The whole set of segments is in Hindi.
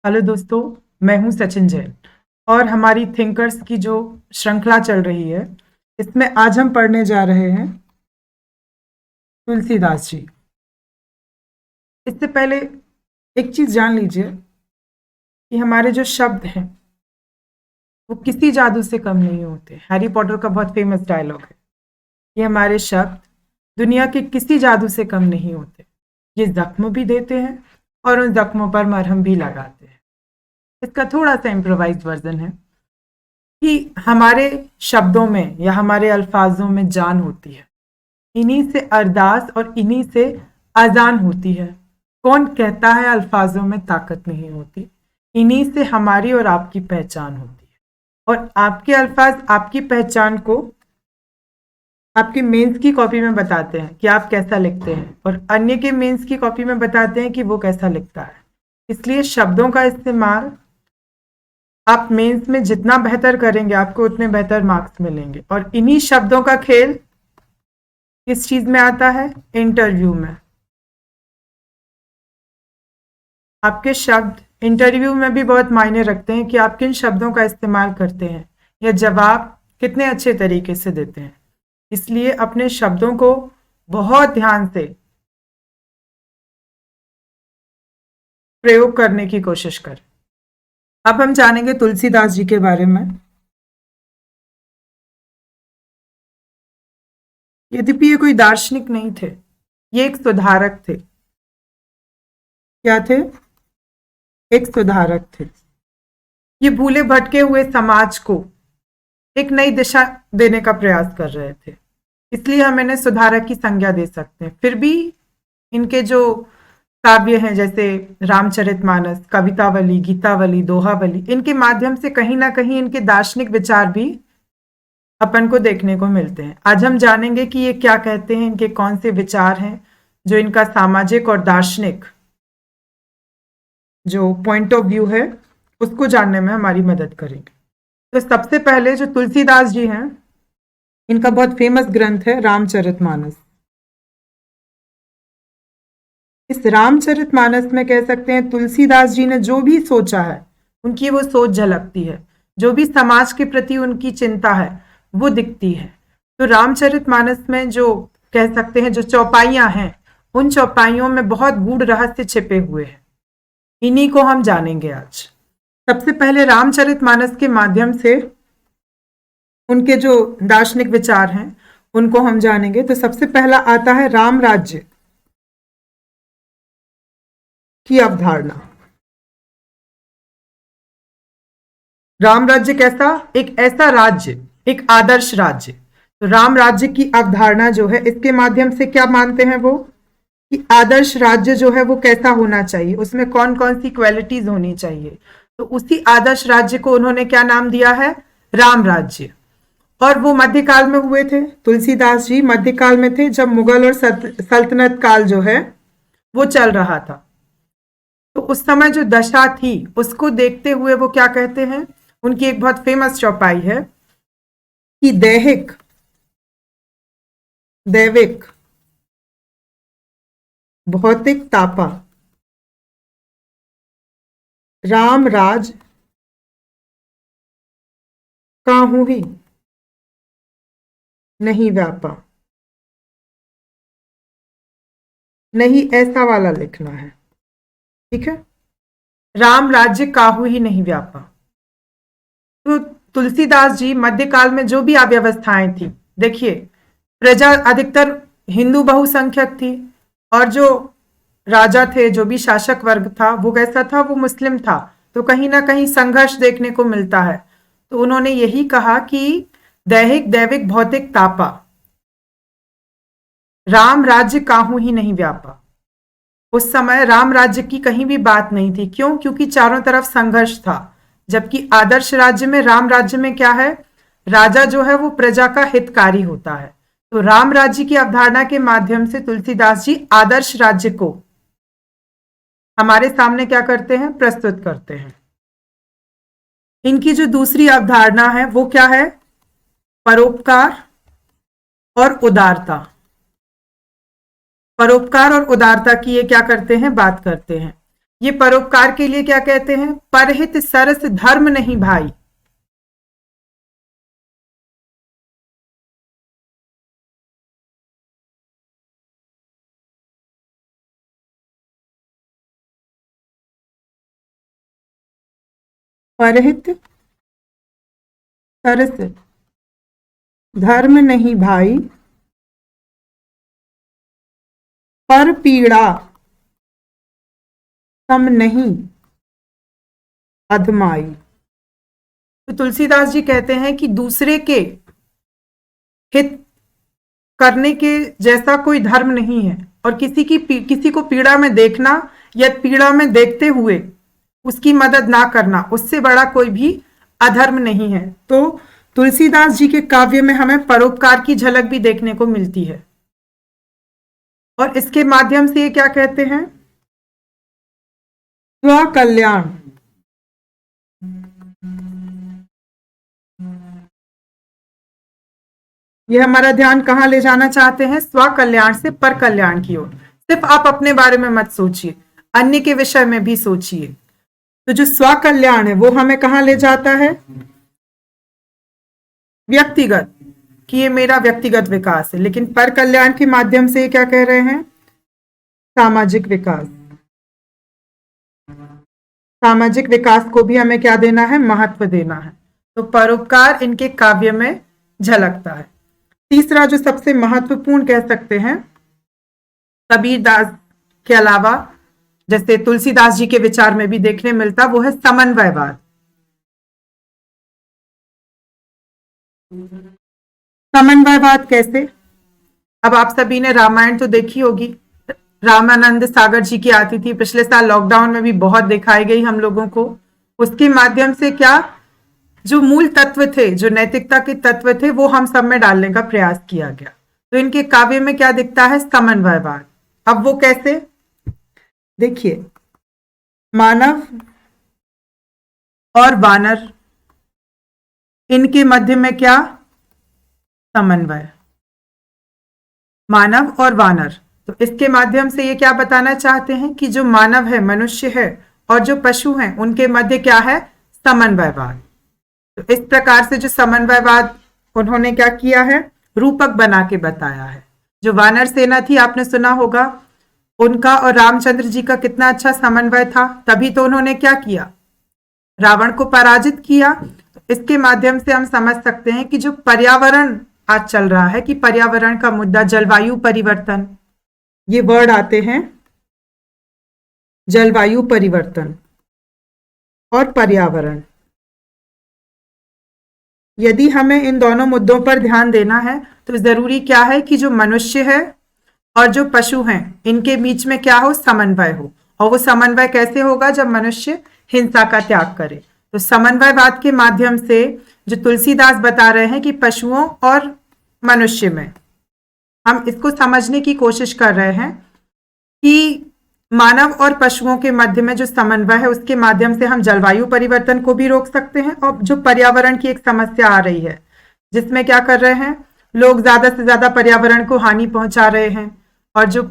हेलो दोस्तों, मैं हूं सचिन जैन और हमारी थिंकर्स की जो श्रृंखला चल रही है इसमें आज हम पढ़ने जा रहे हैं तुलसीदास जी। इससे पहले एक चीज जान लीजिए कि हमारे जो शब्द हैं वो किसी जादू से कम नहीं होते। हैरी पॉटर का बहुत फेमस डायलॉग है, ये हमारे शब्द दुनिया के किसी जादू से कम नहीं होते। ये जख्म भी देते हैं और उन जख्मों पर मरहम भी लगाते हैं। इसका थोड़ा सा इम्प्रोवाइज वर्जन है कि हमारे शब्दों में या हमारे अल्फाजों में जान होती है, इन्हीं से अरदास और इन्हीं से अजान होती है। कौन कहता है अल्फाजों में ताकत नहीं होती, इन्हीं से हमारी और आपकी पहचान होती है। और आपके अल्फाज आपकी पहचान को आपके मेंस की कॉपी में बताते हैं कि आप कैसा लिखते हैं, और अन्य के मेंस की कॉपी में बताते हैं कि वो कैसा लिखता है। इसलिए शब्दों का इस्तेमाल आप मेंस में जितना बेहतर करेंगे आपको उतने बेहतर मार्क्स मिलेंगे। और इन्हीं शब्दों का खेल किस चीज में आता है? इंटरव्यू में। आपके शब्द इंटरव्यू में भी बहुत मायने रखते हैं कि आप किन शब्दों का इस्तेमाल करते हैं या जवाब कितने अच्छे तरीके से देते हैं। इसलिए अपने शब्दों को बहुत ध्यान से प्रयोग करने की कोशिश करें। अब हम जानेंगे तुलसीदास जी के बारे में। यद्यपि ये कोई दार्शनिक नहीं थे, ये एक सुधारक थे। क्या थे? एक सुधारक थे। ये भूले भटके हुए समाज को एक नई दिशा देने का प्रयास कर रहे थे, इसलिए हम इन्हें सुधारक की संज्ञा दे सकते हैं। फिर भी इनके जो काव्य हैं जैसे रामचरितमानस, कवितावली, गीतावली, दोहावली, इनके माध्यम से कहीं ना कहीं इनके दार्शनिक विचार भी अपन को देखने को मिलते हैं। आज हम जानेंगे कि ये क्या कहते हैं, इनके कौन से विचार हैं जो इनका सामाजिक और दार्शनिक जो पॉइंट ऑफ व्यू है उसको जानने में हमारी मदद करेंगे। तो सबसे पहले जो तुलसीदास जी हैं, इनका बहुत फेमस ग्रंथ है रामचरितमानस। इस रामचरितमानस में कह सकते हैं तुलसीदास जी ने जो भी सोचा है उनकी वो सोच झलकती है, जो भी समाज के प्रति उनकी चिंता है वो दिखती है। तो रामचरितमानस में जो कह सकते हैं जो चौपाइयां हैं, उन चौपाइयों में बहुत गूढ़ रहस्य छिपे हुए हैं, इन्हीं को हम जानेंगे आज। सबसे पहले रामचरितमानस के माध्यम से उनके जो दार्शनिक विचार हैं उनको हम जानेंगे। तो सबसे पहला आता है राम राज्य की अवधारणा। राम राज्य कैसा? एक ऐसा राज्य, एक आदर्श राज्य। तो राम राज्य की अवधारणा जो है, इसके माध्यम से क्या मानते हैं वो कि आदर्श राज्य जो है वो कैसा होना चाहिए, उसमें कौन कौन सी क्वालिटीज होनी चाहिए। तो उसी आदर्श राज्य को उन्होंने क्या नाम दिया है? राम राज्य। और वो मध्यकाल में हुए थे। तुलसीदास जी मध्यकाल में थे, जब मुगल और सल्तनत काल जो है वो चल रहा था। तो उस समय जो दशा थी उसको देखते हुए वो क्या कहते हैं, उनकी एक बहुत फेमस चौपाई है कि दैहिक, दैविक, भौतिक तापा, राम राज काहू ही नहीं व्यापा। नहीं, ऐसा वाला लिखना है, ठीक है। राम राज्य काहू ही नहीं व्यापा। तो तुलसीदास जी मध्यकाल में जो भी अव्यवस्थाएं थी, देखिए प्रजा अधिकतर हिंदू बहुसंख्यक थी, और जो राजा थे, जो भी शासक वर्ग था वो कैसा था? वो मुस्लिम था। तो कहीं ना कहीं संघर्ष देखने को मिलता है। तो उन्होंने यही कहा कि दैहिक, दैविक, भौतिक तापा, राम राज्य काहू ही नहीं व्यापा। उस समय राम राज्य की कहीं भी बात नहीं थी। क्यों? क्योंकि चारों तरफ संघर्ष था। जबकि आदर्श राज्य में, राम राज्य में क्या है? राजा जो है वो प्रजा का हितकारी होता है। तो राम राज्य की अवधारणा के माध्यम से तुलसीदास जी आदर्श राज्य को हमारे सामने क्या करते हैं? प्रस्तुत करते हैं। इनकी जो दूसरी अवधारणा है वो क्या है? परोपकार और उदारता। परोपकार और उदारता की ये क्या करते हैं? बात करते हैं। ये परोपकार के लिए क्या कहते हैं? परहित सरस धर्म नहीं भाई। परहित सरस धर्म नहीं भाई, पर पीड़ा सम नहीं अधमाई। तो तुलसीदास जी कहते हैं कि दूसरे के हित करने के जैसा कोई धर्म नहीं है, और किसी को पीड़ा में देखना या पीड़ा में देखते हुए उसकी मदद ना करना, उससे बड़ा कोई भी अधर्म नहीं है। तो तुलसीदास जी के काव्य में हमें परोपकार की झलक भी देखने को मिलती है, और इसके माध्यम से ये क्या कहते हैं? स्वकल्याण। ये हमारा ध्यान कहाँ ले जाना चाहते हैं? स्वकल्याण से पर कल्याण की ओर। सिर्फ आप अपने बारे में मत सोचिए, अन्य के विषय में भी सोचिए। तो जो स्वकल्याण है वो हमें कहाँ ले जाता है? व्यक्तिगत, कि ये मेरा व्यक्तिगत विकास है। लेकिन पर कल्याण के माध्यम से क्या कह रहे हैं? सामाजिक विकास। सामाजिक विकास को भी हमें क्या देना है? महत्व देना है। तो परोपकार इनके काव्य में झलकता है। तीसरा जो सबसे महत्वपूर्ण कह सकते हैं, कबीरदास के अलावा जैसे तुलसीदास जी के विचार में भी देखने मिलता, वो है समन्वयवाद। समन्वयवाद कैसे? अब आप सभी ने रामायण तो देखी होगी, रामानंद सागर जी की आती थी, पिछले साल लॉकडाउन में भी बहुत दिखाई गई हम लोगों को। उसके माध्यम से क्या, जो मूल तत्व थे, जो नैतिकता के तत्व थे, वो हम सब में डालने का प्रयास किया गया। तो इनके काव्य में क्या दिखता है? समन्वयवाद। अब वो कैसे? देखिए, मानव और वानर, इनके मध्य में क्या? समन्वय। मानव और वानर। तो इसके माध्यम से ये क्या बताना चाहते हैं कि जो मानव है, मनुष्य है, और जो पशु हैं, उनके मध्य क्या है? समन्वयवाद। तो इस प्रकार से जो समन्वयवाद उन्होंने क्या किया है? रूपक बना के बताया है। जो वानर सेना थी, आपने सुना होगा, उनका और रामचंद्र जी का कितना अच्छा समन्वय था। तभी तो उन्होंने क्या किया? रावण को पराजित किया। तो इसके माध्यम से हम समझ सकते हैं कि जो पर्यावरण आज चल रहा है, कि पर्यावरण का मुद्दा, जलवायु परिवर्तन, ये वर्ड आते हैं, जलवायु परिवर्तन और पर्यावरण। यदि हमें इन दोनों मुद्दों पर ध्यान देना है तो जरूरी क्या है कि जो मनुष्य है और जो पशु हैं, इनके बीच में क्या हो? समन्वय हो। और वो समन्वय कैसे होगा? जब मनुष्य हिंसा का त्याग करे। तो समन्वयवाद के माध्यम से जो तुलसीदास बता रहे हैं कि पशुओं और मनुष्य में, हम इसको समझने की कोशिश कर रहे हैं कि मानव और पशुओं के मध्य में जो समन्वय है, उसके माध्यम से हम जलवायु परिवर्तन को भी रोक सकते हैं। और जो पर्यावरण की एक समस्या आ रही है, जिसमें क्या कर रहे हैं लोग, ज्यादा से ज्यादा पर्यावरण को हानि पहुंचा रहे हैं, और जो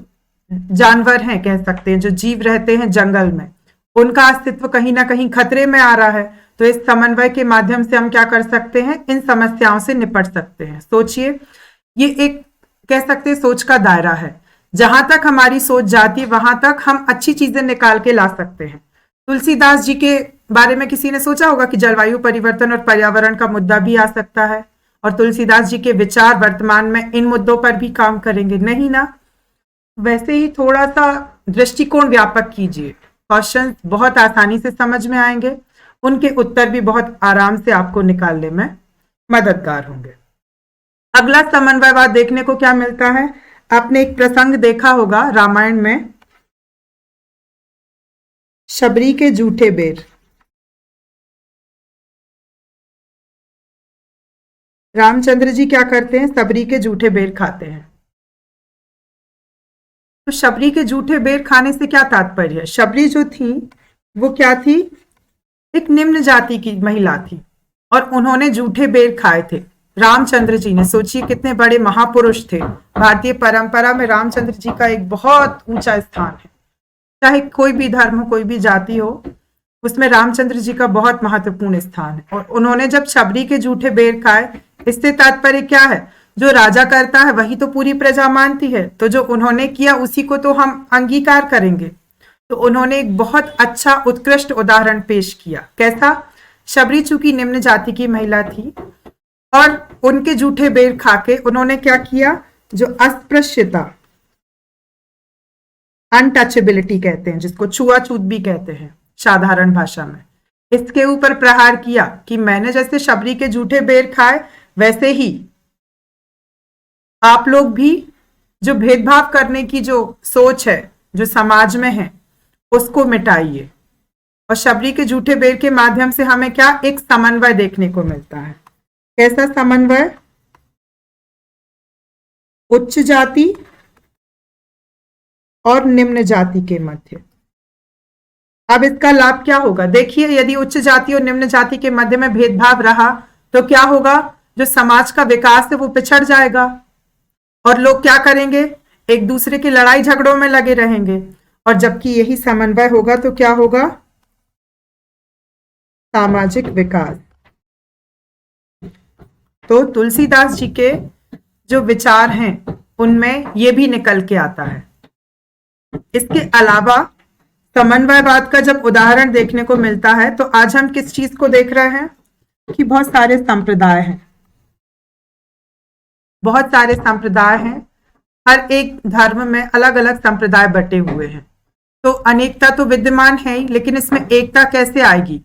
जानवर हैं, कह सकते हैं, जो जीव रहते हैं जंगल में, उनका अस्तित्व कहीं ना कहीं खतरे में आ रहा है। तो इस समन्वय के माध्यम से हम क्या कर सकते हैं? इन समस्याओं से निपट सकते हैं। सोचिए, ये एक कह सकते हैं सोच का दायरा है। जहां तक हमारी सोच जाती है, वहां तक हम अच्छी चीजें निकाल के ला सकते हैं। तुलसीदास जी के बारे में किसी ने सोचा होगा कि जलवायु परिवर्तन और पर्यावरण का मुद्दा भी आ सकता है, और तुलसीदास जी के विचार वर्तमान में इन मुद्दों पर भी काम करेंगे? नहीं ना। वैसे ही थोड़ा सा दृष्टिकोण व्यापक कीजिए, क्वेश्चन बहुत आसानी से समझ में आएंगे, उनके उत्तर भी बहुत आराम से आपको निकालने में मददगार होंगे। अगला समन्वयवाद देखने को क्या मिलता है? आपने एक प्रसंग देखा होगा रामायण में, शबरी के जूठे बेर। रामचंद्र जी क्या करते हैं? शबरी के जूठे बेर खाते हैं। तो शबरी के जूठे बेर खाने से क्या तात्पर्य है? शबरी जो थी वो क्या थी? एक निम्न जाति की महिला थी, और उन्होंने जूठे बेर खाए थे। रामचंद्र जी ने, सोचिए कितने बड़े महापुरुष थे। भारतीय परंपरा में रामचंद्र जी का एक बहुत ऊंचा स्थान है। चाहे कोई भी धर्म हो, कोई भी जाति हो, उसमें रामचंद्र जी का बहुत महत्वपूर्ण स्थान है। और उन्होंने जब शबरी के जूठे बेर खाए, इससे तात्पर्य क्या है, जो राजा करता है वही तो पूरी प्रजा मानती है, तो जो उन्होंने किया उसी को तो हम अंगीकार करेंगे। तो उन्होंने एक बहुत अच्छा उत्कृष्ट उदाहरण पेश किया। कैसा? शबरी चूंकि निम्न जाति की महिला थी और उनके जूठे बेर खाके उन्होंने क्या किया, जो अस्पृश्यता, अनटचेबिलिटी कहते हैं, जिसको छुआछूत भी कहते हैं साधारण भाषा में, इसके ऊपर प्रहार किया कि मैंने जैसे शबरी के जूठे बेर खाए वैसे ही आप लोग भी जो भेदभाव करने की जो सोच है जो समाज में है उसको मिटाइए। और शबरी के जूठे बेर के माध्यम से हमें क्या, एक समन्वय देखने को मिलता है। कैसा समन्वय? उच्च जाति और निम्न जाति के मध्य। अब इसका लाभ क्या होगा? देखिए, यदि उच्च जाति और निम्न जाति के मध्य में भेदभाव रहा तो क्या होगा, जो समाज का विकास है वो पिछड़ जाएगा और लोग क्या करेंगे, एक दूसरे की लड़ाई झगड़ों में लगे रहेंगे। और जबकि यही समन्वय होगा तो क्या होगा, सामाजिक विकास। तो तुलसीदास जी के जो विचार हैं उनमें ये भी निकल के आता है। इसके अलावा समन्वयवाद का जब उदाहरण देखने को मिलता है तो आज हम किस चीज को देख रहे हैं कि बहुत सारे संप्रदाय हैं, बहुत सारे संप्रदाय हैं, हर एक धर्म में अलग अलग संप्रदाय बटे हुए हैं। तो अनेकता तो विद्यमान है ही, लेकिन इसमें एकता कैसे आएगी?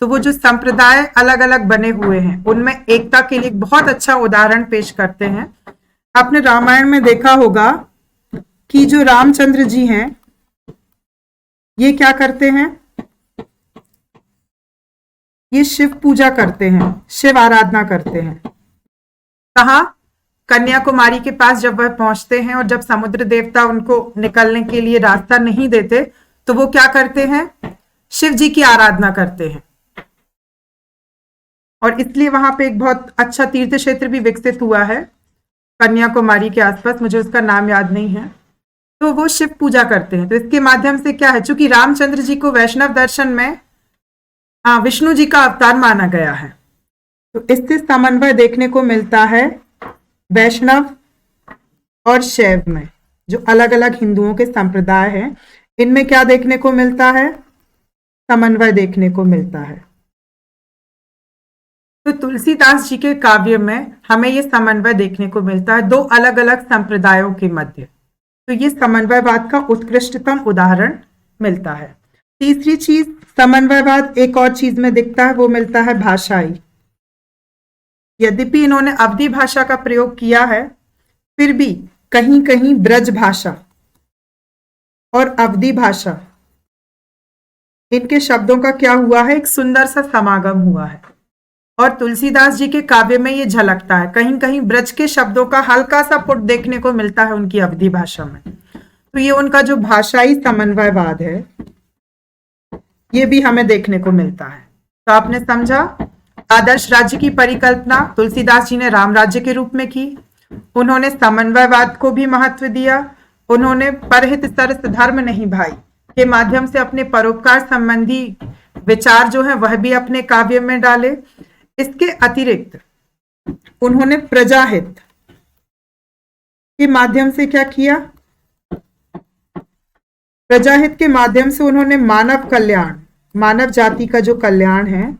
तो वो जो संप्रदाय अलग अलग बने हुए हैं उनमें एकता के लिए बहुत अच्छा उदाहरण पेश करते हैं। आपने रामायण में देखा होगा कि जो रामचंद्र जी हैं ये क्या करते हैं, ये शिव पूजा करते हैं, शिव आराधना करते हैं। कहा? कन्याकुमारी के पास जब वह पहुंचते हैं और जब समुद्र देवता उनको निकलने के लिए रास्ता नहीं देते तो वो क्या करते हैं, शिव जी की आराधना करते हैं। और इसलिए वहां पे एक बहुत अच्छा तीर्थ क्षेत्र भी विकसित हुआ है कन्याकुमारी के आसपास, मुझे उसका नाम याद नहीं है। तो वो शिव पूजा करते हैं। तो इसके माध्यम से क्या है, चूंकि रामचंद्र जी को वैष्णव दर्शन में विष्णु जी का अवतार माना गया है, तो इससे समन्वय देखने को मिलता है वैष्णव और शैव में। जो अलग अलग हिंदुओं के संप्रदाय हैं इनमें क्या देखने को मिलता है, समन्वय देखने को मिलता है। तो तुलसीदास जी के काव्य में हमें ये समन्वय देखने को मिलता है दो अलग अलग संप्रदायों के मध्य। तो ये समन्वयवाद का उत्कृष्टतम उदाहरण मिलता है। तीसरी चीज, समन्वयवाद एक और चीज में दिखता है, वो मिलता है भाषाई। यद्यपि इन्होंने अवधी भाषा का प्रयोग किया है, फिर भी कहीं कहीं ब्रज भाषा और अवधी भाषा, इनके शब्दों का क्या हुआ है, एक सुंदर सा समागम हुआ है। और तुलसीदास जी के काव्य में ये झलकता है, कहीं कहीं ब्रज के शब्दों का हल्का सा पुट देखने को मिलता है उनकी अवधी भाषा में। तो ये उनका जो भाषाई समन्वयवाद है ये भी हमें देखने को मिलता है। तो आपने समझा, आदर्श राज्य की परिकल्पना तुलसीदास जी ने राम राज्य के रूप में की। उन्होंने समन्वयवाद को भी महत्व दिया। उन्होंने परहित सरस धर्म नहीं भाई के माध्यम से अपने परोपकार संबंधी विचार जो है वह भी अपने काव्य में डाले। इसके अतिरिक्त उन्होंने प्रजाहित के माध्यम से क्या किया, प्रजाहित के माध्यम से उन्होंने मानव कल्याण, मानव जाति का जो कल्याण है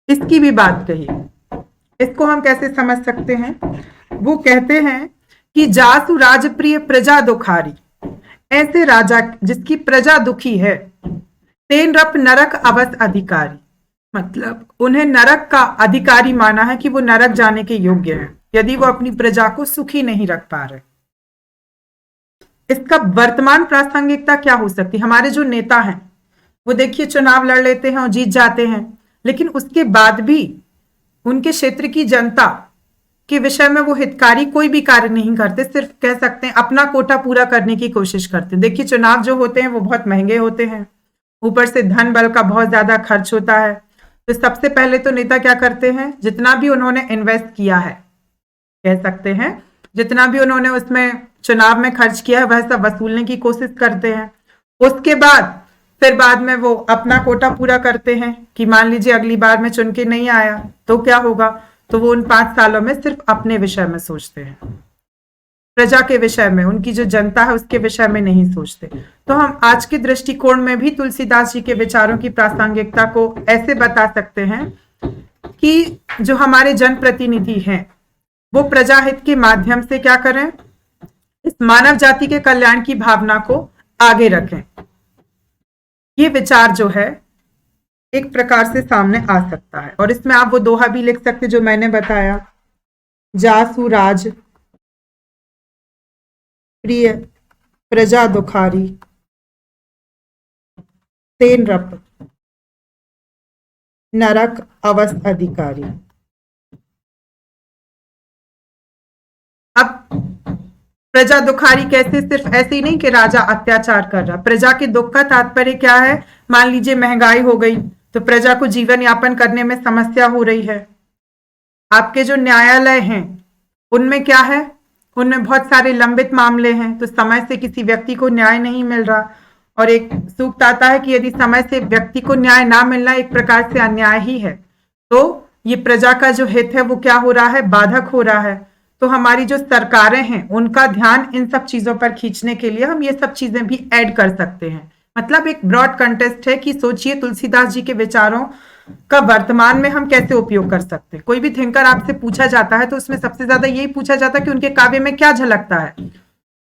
इसकी भी बात कही। इसको हम कैसे समझ सकते हैं, वो कहते हैं कि जासु राजप्रिय प्रजा दुखारी, ऐसे राजा जिसकी प्रजा दुखी है, तेन रप नरक अवस अधिकारी, मतलब उन्हें नरक का अधिकारी माना है कि वो नरक जाने के योग्य है यदि वो अपनी प्रजा को सुखी नहीं रख पा रहे। इसका वर्तमान प्रासंगिकता क्या हो सकती है? हमारे जो नेता हैं वो देखिए चुनाव लड़ लेते हैं और जीत जाते हैं, लेकिन उसके बाद भी उनके क्षेत्र की जनता के विषय में वो हितकारी कोई भी कार्य नहीं करते, सिर्फ कह सकते हैं अपना कोटा पूरा करने की कोशिश करते हैं। देखिए चुनाव जो होते हैं वो बहुत महंगे होते हैं, ऊपर से धन बल का बहुत ज्यादा खर्च होता है। तो सबसे पहले तो नेता क्या करते हैं, जितना भी उन्होंने इन्वेस्ट किया है, कह सकते हैं जितना भी उन्होंने उसमें चुनाव में खर्च किया है वह सब वसूलने की कोशिश करते हैं। उसके बाद फिर बाद में वो अपना कोटा पूरा करते हैं कि मान लीजिए अगली बार में चुन के नहीं आया तो क्या होगा, तो वो उन 5 सालों में सिर्फ अपने विषय में सोचते हैं, प्रजा के विषय में, उनकी जो जनता है उसके विषय में नहीं सोचते। तो हम आज के दृष्टिकोण में भी तुलसीदास जी के विचारों की प्रासंगिकता को ऐसे बता सकते हैं कि जो हमारे जनप्रतिनिधि हैं वो प्रजाहित के माध्यम से क्या करें, इस मानव जाति के कल्याण की भावना को आगे रखें। ये विचार जो है एक प्रकार से सामने आ सकता है। और इसमें आप वो दोहा भी लिख सकते जो मैंने बताया, जासु राज प्रिय प्रजा दुखारी तेन रप नरक अवस अधिकारी। अब प्रजा दुखारी कैसे, सिर्फ ऐसे ही नहीं कि राजा अत्याचार कर रहा, प्रजा के दुख का तात्पर्य क्या है, मान लीजिए महंगाई हो गई तो प्रजा को जीवन यापन करने में समस्या हो रही है। आपके जो न्यायालय हैं उनमें क्या है, उनमें बहुत सारे लंबित मामले हैं तो समय से किसी व्यक्ति को न्याय नहीं मिल रहा। और एक सूक्त आता है कि यदि समय से व्यक्ति को न्याय ना मिलना एक प्रकार से अन्याय ही है, तो ये प्रजा का जो हित है वो क्या हो रहा है, बाधक हो रहा है। तो हमारी जो सरकारें हैं उनका ध्यान इन सब चीजों पर खींचने के लिए हम ये सब चीजें भी ऐड कर सकते हैं। मतलब एक ब्रॉड कंटेस्ट है कि सोचिए तुलसीदास जी के विचारों का वर्तमान में हम कैसे उपयोग कर सकते हैं। कोई भी थिंकर आपसे पूछा जाता है तो उसमें सबसे ज्यादा यही पूछा जाता है कि उनके काव्य में क्या झलकता है।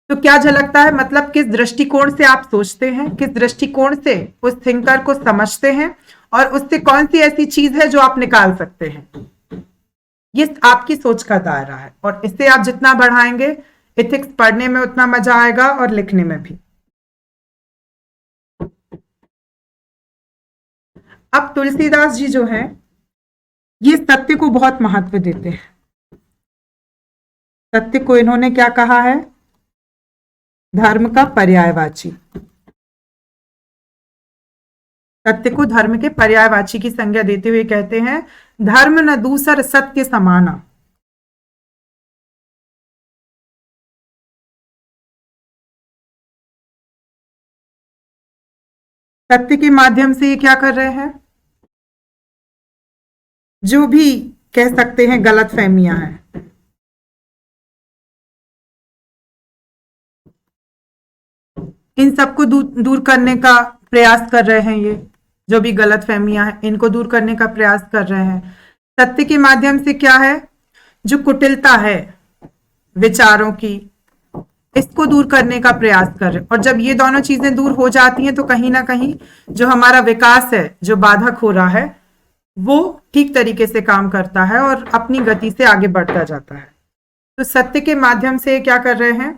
तो क्या झलकता है, मतलब किस दृष्टिकोण से आप सोचते हैं, किस दृष्टिकोण से उस थिंकर को समझते हैं और उससे कौन सी ऐसी चीज है जो आप निकाल सकते हैं। ये आपकी सोच का दायरा है और इससे आप जितना बढ़ाएंगे एथिक्स पढ़ने में उतना मजा आएगा और लिखने में भी। अब तुलसीदास जी जो है ये सत्य को बहुत महत्व देते हैं। सत्य को इन्होंने क्या कहा है, धर्म का पर्यायवाची। सत्य को धर्म के पर्यायवाची की संज्ञा देते हुए कहते हैं, धर्म न दूसर सत्य समाना। सत्य के माध्यम से ये क्या कर रहे हैं, जो भी कह सकते हैं गलत फहमियां हैं, इन सबको दूर करने का प्रयास कर रहे हैं। ये जो भी गलत फहमियां हैं इनको दूर करने का प्रयास कर रहे हैं। सत्य के माध्यम से क्या है, जो कुटिलता है विचारों की इसको दूर करने का प्रयास कर रहे हैं। और जब ये दोनों चीजें दूर हो जाती हैं तो कहीं ना कहीं जो हमारा विकास है जो बाधक हो रहा है वो ठीक तरीके से काम करता है और अपनी गति से आगे बढ़ता जाता है। तो सत्य के माध्यम से क्या कर रहे हैं,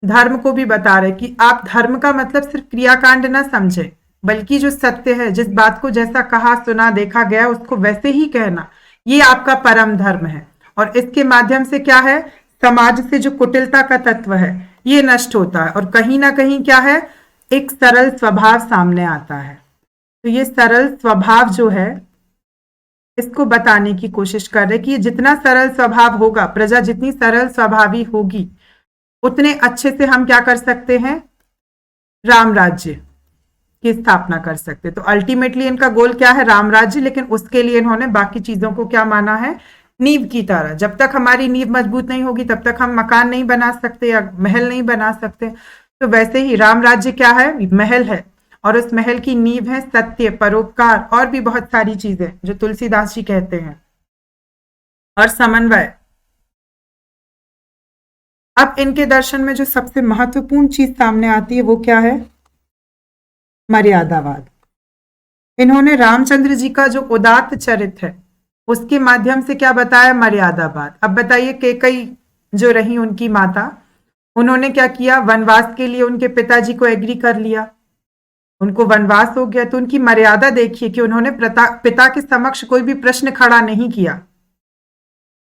धर्म को भी बता रहे कि आप धर्म का मतलब सिर्फ क्रियाकांड ना समझे, बल्कि जो सत्य है, जिस बात को जैसा कहा सुना देखा गया उसको वैसे ही कहना, ये आपका परम धर्म है। और इसके माध्यम से क्या है, समाज से जो कुटिलता का तत्व है ये नष्ट होता है और कहीं ना कहीं क्या है, एक सरल स्वभाव सामने आता है। तो ये सरल स्वभाव जो है इसको बताने की कोशिश कर रहे कि जितना सरल स्वभाव होगा, प्रजा जितनी सरल स्वभावी होगी उतने अच्छे से हम क्या कर सकते हैं, राम राज्य की स्थापना कर सकते। तो अल्टीमेटली इनका गोल क्या है, राम राज्य, लेकिन उसके लिए इन्होंने बाकी चीजों को क्या माना है, नींव की तरह। जब तक हमारी नींव मजबूत नहीं होगी तब तक हम मकान नहीं बना सकते या महल नहीं बना सकते। तो वैसे ही राम राज्य क्या है, महल है और उस महल की नींव है सत्य, परोपकार और भी बहुत सारी चीजें जो तुलसीदास जी कहते हैं, और समन्वय। अब इनके दर्शन में जो सबसे महत्वपूर्ण चीज सामने आती है वो क्या है, मर्यादावाद। इन्होंने रामचंद्र जी का जो उदात्त चरित्र है उसके माध्यम से क्या बताया, मर्यादावाद। अब बताइए कैकेयी जो रही उनकी माता, उन्होंने क्या किया, वनवास के लिए उनके पिताजी को एग्री कर लिया, उनको वनवास हो गया। तो उनकी मर्यादा देखिए कि उन्होंने पिता के समक्ष कोई भी प्रश्न खड़ा नहीं किया।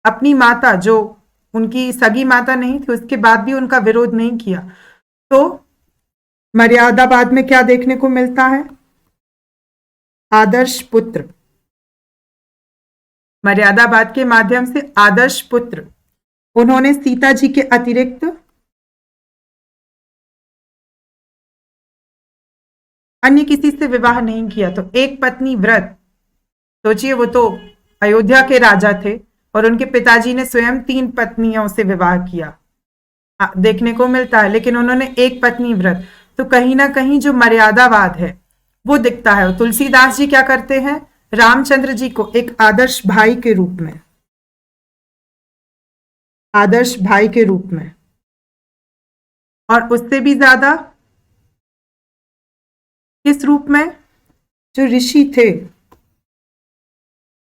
अपनी माता जो उनकी सगी माता नहीं थी उसके बाद भी उनका विरोध नहीं किया। तो मर्यादावाद में क्या देखने को मिलता है, आदर्श पुत्र। मर्यादावाद के माध्यम से आदर्श पुत्र उन्होंने सीता जी के अतिरिक्त अन्य किसी से विवाह नहीं किया। तो एक पत्नी व्रत, सोचिए, वो तो अयोध्या के राजा थे और उनके पिताजी ने स्वयं 3 पत्नियों से विवाह किया, देखने को मिलता है, लेकिन उन्होंने एक पत्नी व्रत। तो कहीं ना कहीं जो मर्यादावाद है वो दिखता है। तुलसीदास जी क्या करते हैं, रामचंद्र जी को एक आदर्श भाई के रूप में, आदर्श भाई के रूप में, और उससे भी ज्यादा किस रूप में, जो ऋषि थे,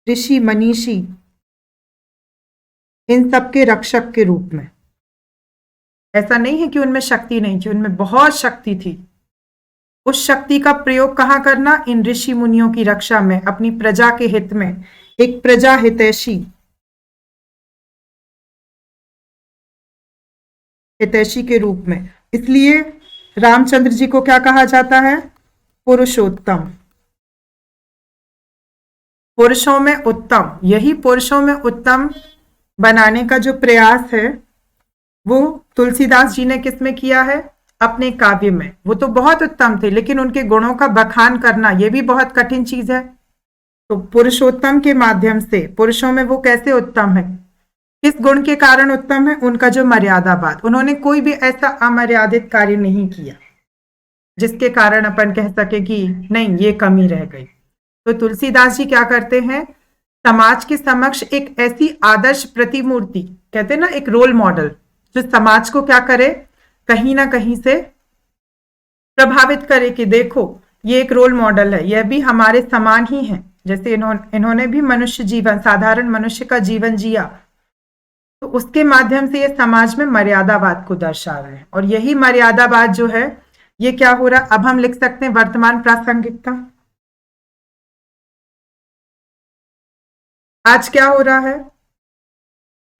ऋषि मनीषी, इन सब के रक्षक के रूप में। ऐसा नहीं है कि उनमें शक्ति नहीं थी, उनमें बहुत शक्ति थी। उस शक्ति का प्रयोग कहां करना, इन ऋषि मुनियों की रक्षा में, अपनी प्रजा के हित में, एक प्रजा हितैषी, हितैषी के रूप में। इसलिए रामचंद्र जी को क्या कहा जाता है, पुरुषोत्तम, पुरुषों में उत्तम। यही पुरुषों में उत्तम बनाने का जो प्रयास है वो तुलसीदास जी ने किसमें किया है, अपने काव्य में। वो तो बहुत उत्तम थे, लेकिन उनके गुणों का बखान करना ये भी बहुत कठिन चीज है। तो पुरुषोत्तम के माध्यम से पुरुषों में वो कैसे उत्तम है, किस गुण के कारण उत्तम है, उनका जो मर्यादावाद, उन्होंने कोई भी ऐसा अमर्यादित कार्य नहीं किया जिसके कारण अपन कह सके कि नहीं ये कमी रह गई। तो तुलसीदास जी क्या करते हैं, समाज के समक्ष एक ऐसी आदर्श प्रतिमूर्ति, कहते हैं ना एक रोल मॉडल, जो समाज को क्या करे, कहीं ना कहीं से प्रभावित करे कि देखो ये एक रोल मॉडल है, यह भी हमारे समान ही है, जैसे इन्होंने भी मनुष्य जीवन, साधारण मनुष्य का जीवन जिया। तो उसके माध्यम से ये समाज में मर्यादावाद को दर्शा रहे हैं। और यही मर्यादावाद जो है ये क्या हो रहा, अब हम लिख सकते हैं वर्तमान प्रासंगिकता। आज क्या हो रहा है,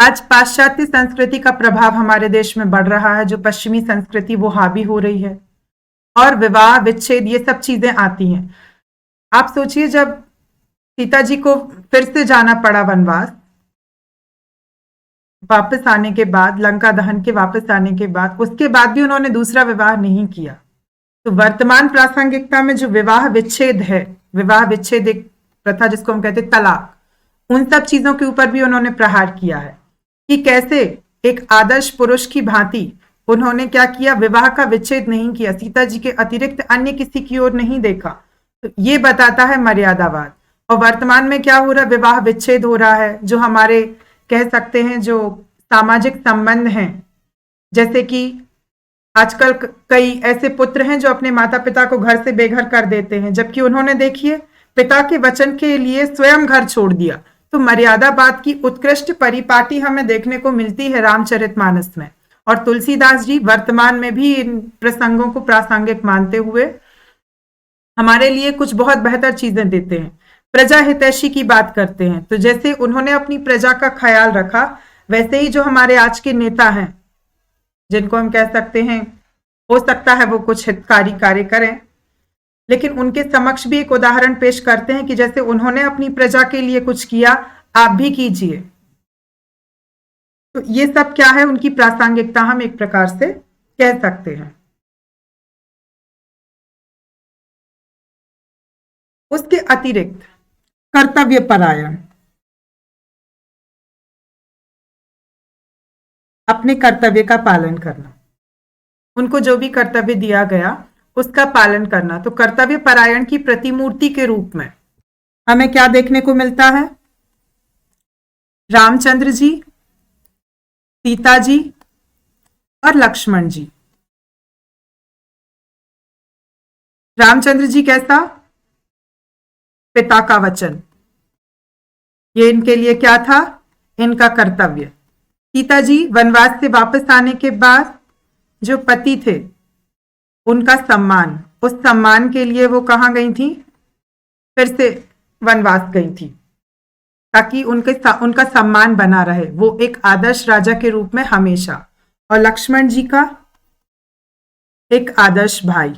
आज पाश्चात्य संस्कृति का प्रभाव हमारे देश में बढ़ रहा है, जो पश्चिमी संस्कृति वो हावी हो रही है, और विवाह विच्छेद ये सब चीजें आती हैं। आप सोचिए, जब सीता जी को फिर से जाना पड़ा वनवास, वापस आने के बाद, लंका दहन के वापस आने के बाद, उसके बाद भी उन्होंने दूसरा विवाह नहीं किया। तो वर्तमान प्रासंगिकता में जो विवाह विच्छेद है, विवाह विच्छेद एक प्रथा जिसको हम कहते हैं तलाक, उन सब चीजों के ऊपर भी उन्होंने प्रहार किया है कि कैसे एक आदर्श पुरुष की भांति उन्होंने क्या किया, विवाह का विच्छेद नहीं किया, सीता जी के अतिरिक्त अन्य किसी की ओर नहीं देखा। तो ये बताता है मर्यादावाद। और वर्तमान में क्या हो रहा है, विवाह विच्छेद हो रहा है, जो हमारे कह सकते हैं जो सामाजिक संबंध हैं, जैसे कि आजकल कई ऐसे पुत्र हैं जो अपने माता पिता को घर से बेघर कर देते हैं, जबकि उन्होंने देखिए पिता के वचन के लिए स्वयं घर छोड़ दिया। तो मर्यादावाद की उत्कृष्ट परिपाटी हमें देखने को मिलती है रामचरितमानस में। और तुलसीदास जी वर्तमान में भी इन प्रसंगों को प्रासंगिक मानते हुए हमारे लिए कुछ बहुत बेहतर चीजें देते हैं। प्रजा हितैषी की बात करते हैं, तो जैसे उन्होंने अपनी प्रजा का ख्याल रखा, वैसे ही जो हमारे आज के नेता हैं, जिनको हम कह सकते हैं हो सकता है वो कुछ हितकारी कार्य करें, लेकिन उनके समक्ष भी एक उदाहरण पेश करते हैं कि जैसे उन्होंने अपनी प्रजा के लिए कुछ किया, आप भी कीजिए। तो ये सब क्या है, उनकी प्रासंगिकता हम एक प्रकार से कह सकते हैं। उसके अतिरिक्त कर्तव्य परायण, अपने कर्तव्य का पालन करना, उनको जो भी कर्तव्य दिया गया उसका पालन करना। तो कर्तव्य परायण की प्रतिमूर्ति के रूप में हमें क्या देखने को मिलता है, रामचंद्र जी, सीता जी और लक्ष्मण जी। रामचंद्र जी कैसा, पिता का वचन, ये इनके लिए क्या था, इनका कर्तव्य। सीता जी वनवास से वापस आने के बाद जो पति थे उनका सम्मान, उस सम्मान के लिए वो कहाँ गई थी, फिर से वनवास गई थी, ताकि उनका सम्मान बना रहे, वो एक आदर्श राजा के रूप में हमेशा। और लक्ष्मण जी का एक आदर्श भाई,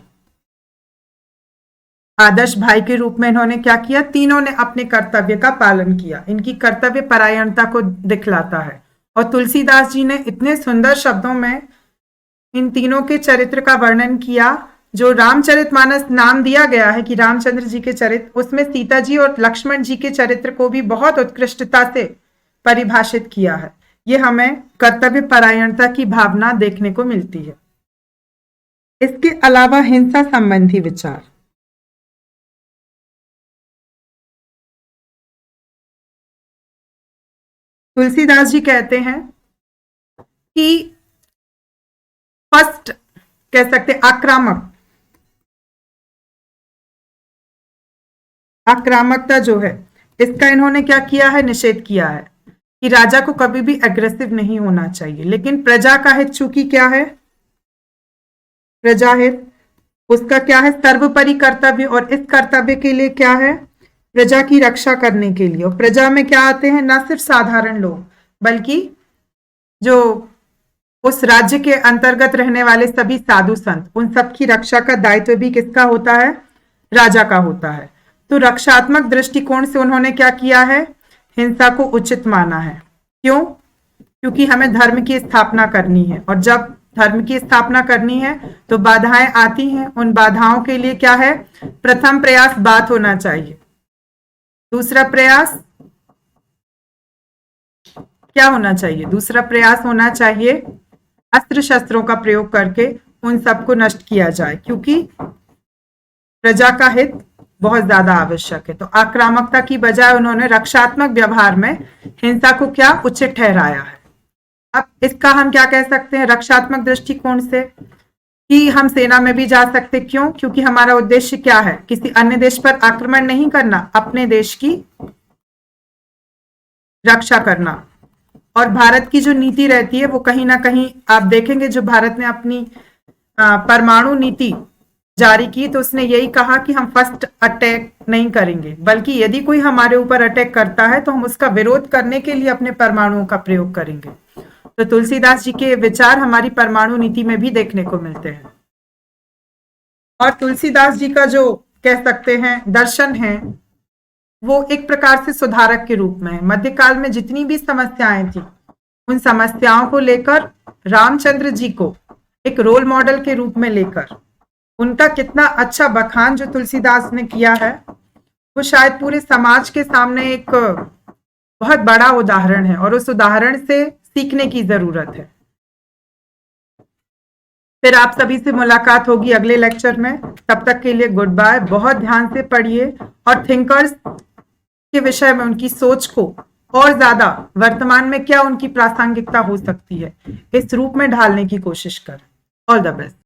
आदर्श भाई के रूप में इन्होंने क्या किया, तीनों ने अपने कर्तव्य का पालन किया। इनकी कर्तव्य परायणता को दिखलाता है। और तुलसीदास जी ने इतने सुंदर शब्दों में इन तीनों के चरित्र का वर्णन किया। जो रामचरितमानस नाम दिया गया है कि रामचंद्र जी के चरित्र, उसमें सीता जी और लक्ष्मण जी के चरित्र को भी बहुत उत्कृष्टता से परिभाषित किया है। ये हमें कर्तव्य परायणता की भावना देखने को मिलती है। इसके अलावा हिंसा संबंधी विचार, तुलसीदास जी कहते हैं कि फर्स्ट कह सकते आक्रामकता जो है, इसका इन्होंने क्या किया है, निषेध किया है कि राजा को कभी भी एग्रेसिव नहीं होना चाहिए। लेकिन प्रजा का हित चूंकि क्या है, प्रजा हित, उसका क्या है, सर्वोपरि कर्तव्य। और इस कर्तव्य के लिए क्या है, प्रजा की रक्षा करने के लिए। और प्रजा में क्या आते हैं, न सिर्फ साधारण लोग, बल्कि जो उस राज्य के अंतर्गत रहने वाले सभी साधु संत, उन सब की रक्षा का दायित्व भी किसका होता है, राजा का होता है। तो रक्षात्मक दृष्टिकोण से उन्होंने क्या किया है, हिंसा को उचित माना है। क्यों, क्योंकि हमें धर्म की स्थापना करनी है, और जब धर्म की स्थापना करनी है तो बाधाएं आती हैं। उन बाधाओं के लिए क्या है, प्रथम प्रयास बात होना चाहिए, दूसरा प्रयास क्या होना चाहिए, दूसरा प्रयास होना चाहिए अस्त्र शस्त्रों का प्रयोग करके उन सबको नष्ट किया जाए, क्योंकि प्रजा का हित बहुत ज्यादा आवश्यक है। तो आक्रामकता की बजाय उन्होंने रक्षात्मक व्यवहार में हिंसा को क्या उचित ठहराया है। अब इसका हम क्या कह सकते हैं, रक्षात्मक दृष्टिकोण से कि हम सेना में भी जा सकते। क्यों, क्योंकि हमारा उद्देश्य क्या है, किसी अन्य देश पर आक्रमण नहीं करना, अपने देश की रक्षा करना। और भारत की जो नीति रहती है वो कहीं ना कहीं आप देखेंगे, जो भारत ने अपनी परमाणु नीति जारी की तो उसने यही कहा कि हम फर्स्ट अटैक नहीं करेंगे, बल्कि यदि कोई हमारे ऊपर अटैक करता है तो हम उसका विरोध करने के लिए अपने परमाणुओं का प्रयोग करेंगे। तो तुलसीदास जी के विचार हमारी परमाणु नीति में भी देखने को मिलते हैं। और तुलसीदास जी का जो कह सकते हैं दर्शन है, वो एक प्रकार से सुधारक के रूप में है। मध्यकाल में जितनी भी समस्याएं थी, उन समस्याओं को लेकर रामचंद्र जी को एक रोल मॉडल के रूप में लेकर उनका कितना अच्छा बखान जो तुलसीदास ने किया है, वो शायद पूरे समाज के सामने एक बहुत बड़ा उदाहरण है, और उस उदाहरण से सीखने की जरूरत है। फिर आप सभी से मुलाकात होगी अगले लेक्चर में। तब तक के लिए गुड बाय। बहुत ध्यान से पढ़िए और थिंकर्स के विषय में उनकी सोच को और ज्यादा वर्तमान में क्या उनकी प्रासंगिकता हो सकती है, इस रूप में ढालने की कोशिश करें। All the best.